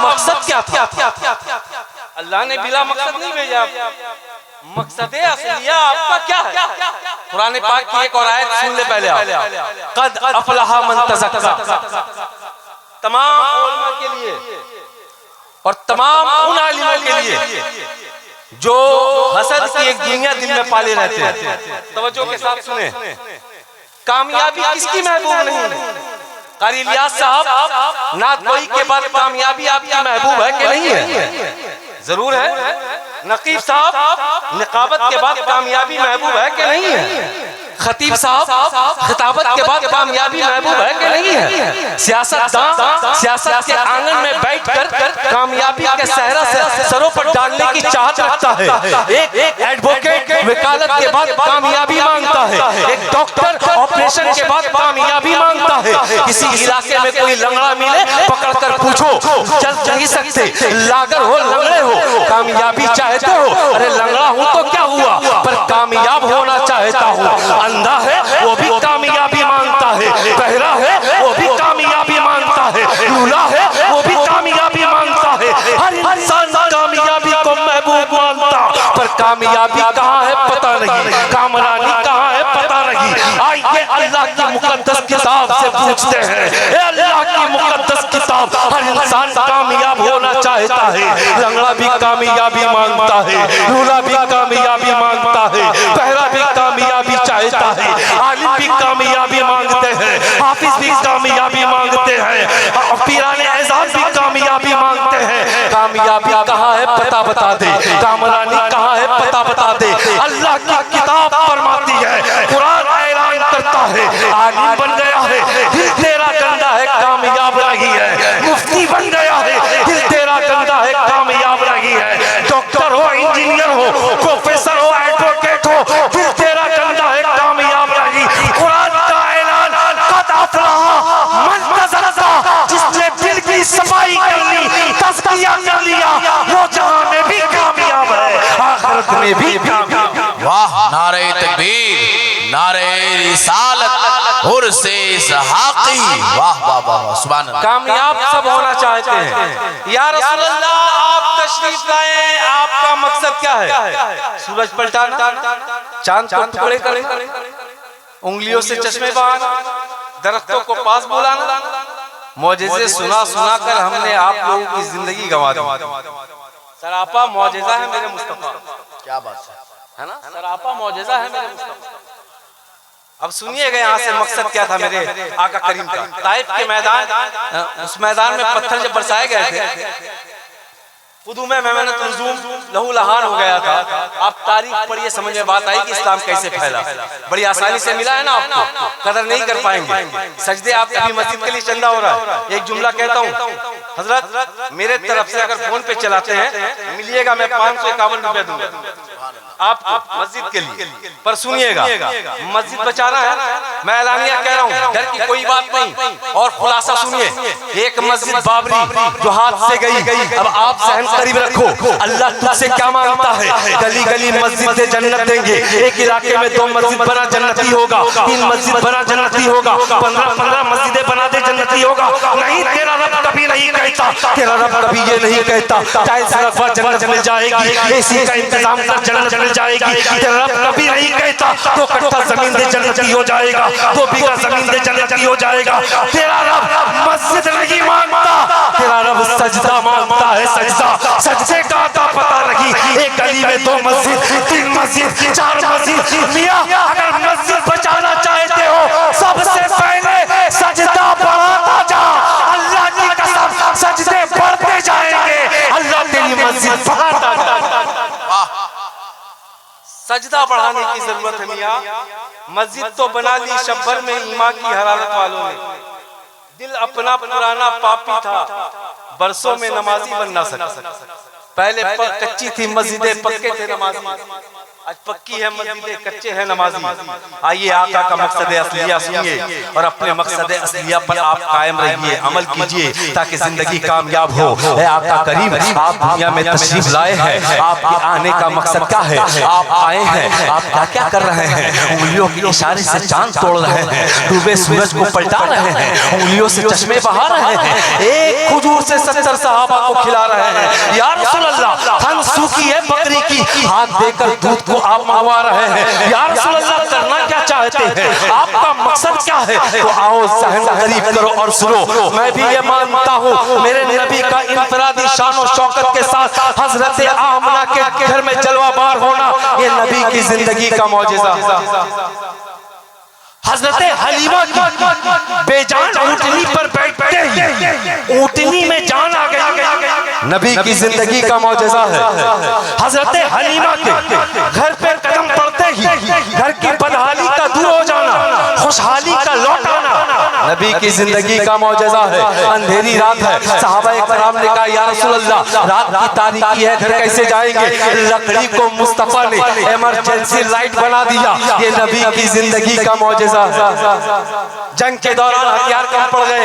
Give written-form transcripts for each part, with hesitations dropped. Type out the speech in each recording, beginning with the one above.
مقصد کیا تھا؟ اللہ نے بلا مقصد نہیں بھیجا، مقصد اصلیہ آپ کا کیا ہے؟ قرآن پاک کی ایک اور آیت سن لے پہلے آپ. قد افلح من تزکا، تمام علماء کے لیے اور تمام ان عالموں کے لیے جو حسد کی ایک دنیا دل میں پالے رہتے ہیں. توجہ کے ساتھ سنیں، کامیابی کس کی محبوب نہیں؟ قاری الیاس صاحب، نعت گوئی کے بعد کامیابی آپ کی محبوب ہے کہ نہیں ہے؟ ضرور ہے. نقیب صاحب، نقابت کے بعد کامیابی محبوب ہے کہ نہیں ہے؟ خطیب صاحب، خطابت کے بعد کامیابی محبوب ہے کہ نہیں ہے؟ سیاستدان سیاست کے آنگن میں بیٹھ کر کامیابی کے صحرا سے سروں پر ڈالنے کی چاہت رکھتا ہے. ایک ایڈوکیٹ وکالت کے بعد کامیابی مانگتا ہے، ایک ڈاکٹر آپریشن کے بعد کامیابی مانگتا ہے. کسی علاقے میں کوئی لنگڑا ملے پکڑ کر پوچھو، چل نہیں سکتے، لاگر ہو لنگڑے ہو، کامیابی چاہتے ہو؟ ارے لنگڑا ہوں تو کیا ہوا، پر کامیاب ہونا چاہتا ہوں. اندھا ہے وہ بھی کامیابی مانگتا ہے، بہرا ہے وہ بھی کامیابی مانگتا ہے، لولا ہے وہ بھی کامیابی مانگتا ہے. ہر انسان کامیابی کو محبوب مانتا، پر کامیابی کہاں ہے پتہ نہیں، کامرانی کہاں ہے پتہ نہیں. آئیے اللہ کی مقدس کتاب سے پوچھتے ہیں، اے اللہ کی مقدس کتاب، ہر انسان کامیاب ہونا چاہتا ہے. لنگڑا بھی کامیابی مانگتا ہے، لولا بھی کامیابی مانگتا ہے، بہرا بھی کامیابی چاہتا ہے، عالم بھی کامیابی مانگتے ہیں، حافظ بھی کامیابی مانگتے ہیں، پیران اعزاز بھی کامیابی مانگتے ہیں. کامیابی کہاں ہے پتہ بتا دے، کامرانی کہاں ہے پتہ بتا دے. اللہ کی کتاب فرماتی ہے، قرآن اعلان کرتا ہے، عالم بن گیا ہے دل تیرا گندا ہے کامیاب نہیں ہے، مفتی بن گیا ہے دل تیرا گندا ہے کامیاب نہیں ہے، ڈاکٹر ہو، انجینئر ہو، پروفیسر ہو، ایڈوکیٹ ہو، دل تیرا گندا ہے کامیاب نہیں. قرآن کا اعلان، قد افلح من تزکا، جس نے دل کی صفائی کر لی، تزکیہ کر لیا، وہ جہاں میں بھی کامیاب ہے، آخرت میں بھی کامیاب ہے. واہ، نعرہ تکبیر، نعرہ رسالت، عرس اسحاقی، واہ واہ واہ، سبحان اللہ. کامیاب سب ہونا چاہتے ہیں. یا رسول اللہ آپ تشریف لائیں، آپ کا مقصد کیا ہے؟ سورج پلٹانا، چاند کو ٹکڑے کریں، انگلیوں سے چشمے بہانا، درختوں کو پاس بلانا. معجزے سنا سنا کر ہم نے آپ لوگوں کی زندگی گنوا دی. سراپا معجزہ ہے میرے مصطفیٰ. کیا بات ہے نا، سراپا معجزہ ہے میرے مصطفیٰ. اب سنیے گا یہاں سے مقصد کیا تھا میرے آقا کریم کا. طائف کے میدان، اس میدان میں پتھر جب برسائے گئے تھے، قدوم میمنۃ نجوم لہو لہان ہو گیا تھا. آپ تاریخ پڑھیے، سمجھ میں بات آئی کہ اسلام کیسے پھیلا. بڑی آسانی سے ملا ہے نا آپ کو، قدر نہیں کر پائیں گے. سجدے آپ کی مسجد کے لیے چندہ ہو رہا ہے. ایک جملہ کہتا ہوں، حضرت میرے طرف سے اگر فون پہ چلاتے ہیں ملیے گا، میں 551 روپے دوں گا آپ کو مسجد کے لیے. پر سنیے گا، مسجد بچانا ہے، میں اعلانیہ کہہ رہا ہوں، ڈر کی کوئی بات نہیں. اور خلاصہ سنیے، ایک مسجد بابری جو ہاتھ سے گئی، اب آپ ذہن قریب رکھو، اللہ تجھ سے کیا مانگتا ہے؟ گلی گلی مسجد جنت دیں گے. ایک علاقے میں 2 مسجد بنا جنتی ہوگا، 3 مسجد بنا جنتی ہوگا، 15 مسجدیں بنا دے جنتی ہوگا. نہیں، تیرا رب کبھی نہیں کہتا، تیرا رب کبھی یہ نہیں کہتا ٹائلز لگوا جنت مل جائے گی، اے سی کا انتظام کر جنت مل جائے گی. تیرا رب کبھی نہیں کہتا 2 کٹھا زمین دے جنتی ہو جائے گا، 2 بیگھہ زمین دے جنتی ہو جائے گا. تیرا رب مسجد نہیں مانگتا، تیرا رب سجدہ مانگتا ہے. سجدہ، سجدے کا آتا پتہ نہیں. ایک گلی میں 2 مسجد، 3 مسجد، 4 مسجد. میاں اگر مسجد بچانا چاہتے ہو، سب سے پہلے سجدہ بڑھاتا جا. اللہ کی قسم سجدے بڑھتے جائیں گے، اللہ تیری مسجد بڑھاتا جائے. سجدہ بڑھانے کی ضرورت ہے میاں. مسجد تو بنا لی شب بھر میں ایمان کی حرارت والوں نے. دل اپنا پرانا پاپی تھا، برسوں میں نمازی بن نہ سکا. پہلے کچی تھی مسجدیں، پکے تھے نمازی، آج پکی ہے مسجدیں، کچے ہیں نمازی۔ آئیے آقا کا مقصد اصلیہ سنیے اور اپنے مقصد اصلیہ پر آپ قائم رہیے، عمل کیجئے تاکہ زندگی کامیاب ہو۔ اے آقا کریم، آپ دنیا میں تشریف لائے ہیں، آپ کے آنے کا مقصد کیا ہے؟ آپ آئے ہیں، آپ کیا کر رہے ہیں؟ انگلیوں کے اشارے سے چاند توڑ رہے ہیں، ڈوبے سورج کو پلٹا رہے ہیں، انگلیوں سے چشمے بہا رہے ہیں، ایک کھجور سے 70 صحابہ کو کھلا رہے ہیں۔ یا رسول اللہ، تھن سوکھی ہے بکری کی، ہاتھ دے کر دودھ کو آپ منگوا رہے ہیں۔ یا رسول اللہ، کرنا کیا چاہتے ہیں؟ آپ کا مقصد کیا ہے؟ تو آؤ ذہن قریب کرو اور سنو۔ میں بھی یہ مانتا ہوں میرے نبی کا انفرادی شان و شوکت کے ساتھ حضرت آمنہ کے گھر میں جلوہ بار ہونا یہ نبی کی زندگی کا معجزہ ہے۔ حضرت حلیمہ کی بے جان اونٹنی پر بیٹھتے ہی اونٹنی میں جان آ گئی، نبی کی زندگی کا معجزہ ہے۔ حضرت حلیمہ کے گھر پہ قدم پڑتے ہی گھر کی بدحالی کا دور ہو جانا، خوشحالی کا لوٹانا نبی کی زندگی کا معجزہ ہے۔ اندھیری رات ہے، صحابہ کرام نے کہا یا رسول اللہ رات کی تاریکی ہے، گھر کیسے جائیں گے؟ لکڑی کو مصطفیٰ نے ایمرجنسی لائٹ بنا دیا، یہ نبی کی زندگی کا معجزہ۔ جنگ کے دوران ہتھیار کم پڑ گئے،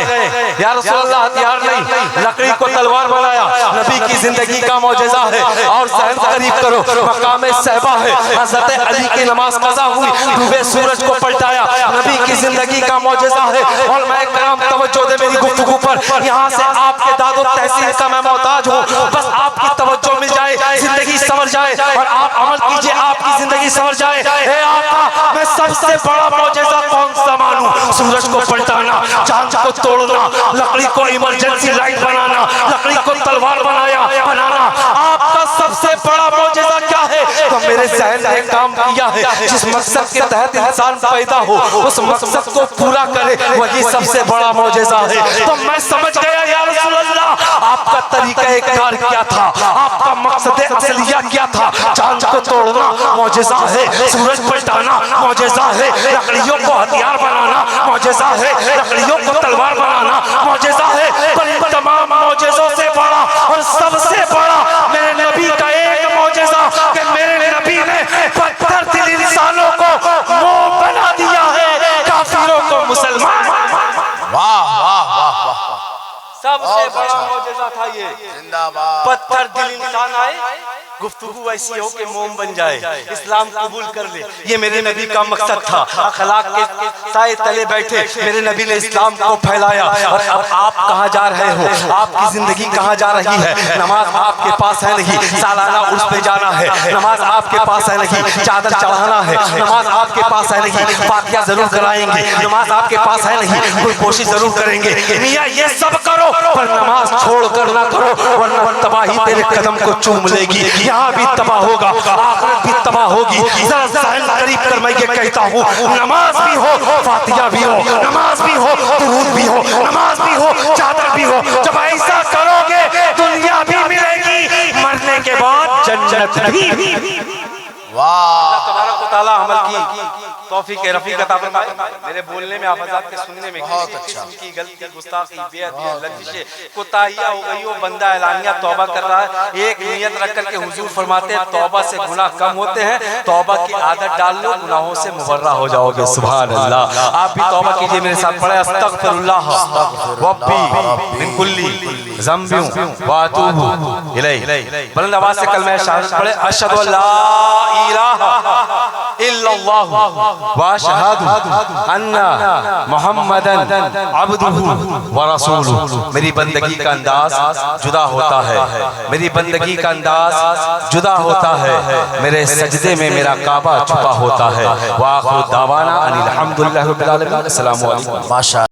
یا رسول اللہ ہتھیار نہیں، لکڑی کو تلوار بنایا، نبی کی زندگی کا معجزہ ہے۔ اور ذہن قریب کرو، مقام صحبہ ہے، حضرت علی کی نماز قضا ہوئی، ڈوبے سورج کو پلٹایا، نبی کی زندگی کا معجزہ ہے۔ اور میں کرام توجہ دے میری گفتگو پر، یہاں سے آپ کے داد و تحسین کا میں محتاج ہوں، بس آپ کی توجہ مل جائے، زندگی سنور جائے اور آپ عمل کیجئے، آپ کی زندگی سنور جائے۔ اے آقا، میں سب سے بڑا معجزہ کون سا مانوں؟ سورج کو پلٹانا، چاند کو توڑنا، لکڑی کو ایمرجنسی لائٹ بنانا، لکڑی کو تلوار بنانا، آپ کا سب سے بڑا معجزہ کیا ہے؟ تو میرے ذہن نے کام کیا ہے، جس مقصد کے تحت انسان پیدا ہو اس مقصد کو پورا کرے، وہی سب سے بڑا معجزہ ہے۔ تو میں سمجھ گیا یا رسول اللہ آپ کا طریقہ کار کیا تھا، آپ کا مقصد اصلیہ کیا تھا۔ چاند کو توڑنا معجزہ ہے، سورج پلٹانا معجزہ ہے، لکڑیوں کو ہتھیار بنانا معجزہ ہے، لکڑیوں کو تلوار بنانا معجزہ ہے، پر ان تمام معجزوں سے بڑا اور سب سے بڑا میرے نبی کا ایک معجزہ کہ میرے نبی نے پتھر دل انسانوں کو مومن بنا دیا ہے، کافروں کو مسلمان۔ واہ واہ واہ واہ، سب سے بڑا معجزہ تھا یہ، زندہ باد۔ پتھر دل انسان آئے، گفتگو ایسی ہو کہ موم بن جائے، اسلام قبول کر لے، یہ میرے نبی کا مقصد تھا۔ اخلاق کے سائے تلے بیٹھے میرے نبی نے اسلام کو پھیلایا۔ اور اب آپ کہاں جا رہے ہو؟ آپ کی زندگی کہاں جا رہی ہے؟ نماز آپ کے پاس ہے نہیں، سالانہ عرس پہ جانا ہے، نماز آپ کے پاس ہے نہیں، چادر چڑھانا ہے، نماز آپ کے پاس ہے نہیں، فاتحہ ضرور کرائیں گے، نماز آپ کے پاس ہے نہیں، کوئی کوشش ضرور کریں گے، میاں یہ سب کرو پر نماز چھوڑ کر نہ کرو، ورنہ تباہی تیرے قدم کو چوم لے گی، یہاں بھی تباہ ہوگا، آخرت بھی تباہ ہوگی۔ ذرا ذہن قریب کر میں یہ کہتا ہوں، نماز بھی ہو، فاتحہ بھی ہو، نماز بھی ہو، درود بھی ہو، نماز بھی ہو، چادر بھی ہو، جب ایسا کرو گے دنیا بھی ملے گی، مرنے کے بعد جنت بھی۔ اللہ تبارک و تعالی عمل کی توفیق رفیق عطا فرمائے۔ میرے بولنے میں، آپ حضرات کے سننے میں کسی قسم کی غلطی، گستاخی، بے ادبی، لغزشیں، کوتاہیاں ہو گئی ہو، بندہ اعلانیہ توبہ کر رہا ہے، ایک نیت رکھ کر کے حضور فرماتے ہیں توبہ سے گناہ کم ہوتے ہیں، توبہ کی عادت ڈال لو، گناہوں سے مبرہ ہو جاؤ گے۔ سبحان اللہ۔ آپ بھی توبہ کیجئے، میرے ساتھ پڑھیں استغفر اللہ ربی من کل ذنب واتوب الیہ۔ بلند آواز سے کلمہ شہادت پڑھیں، اشہد ان لا الہ الا اللہ واشہد ان محمدًا عبدہ ورسولہ۔ میری بندگی کا انداز جدا ہوتا ہے، میری بندگی کا انداز جدا ہوتا ہے، میرے سجدے میں میرا کعبہ چھپا ہوتا ہے۔ وآخر دعوانا ان الحمدللہ رب العالمین۔ السلام علیکم۔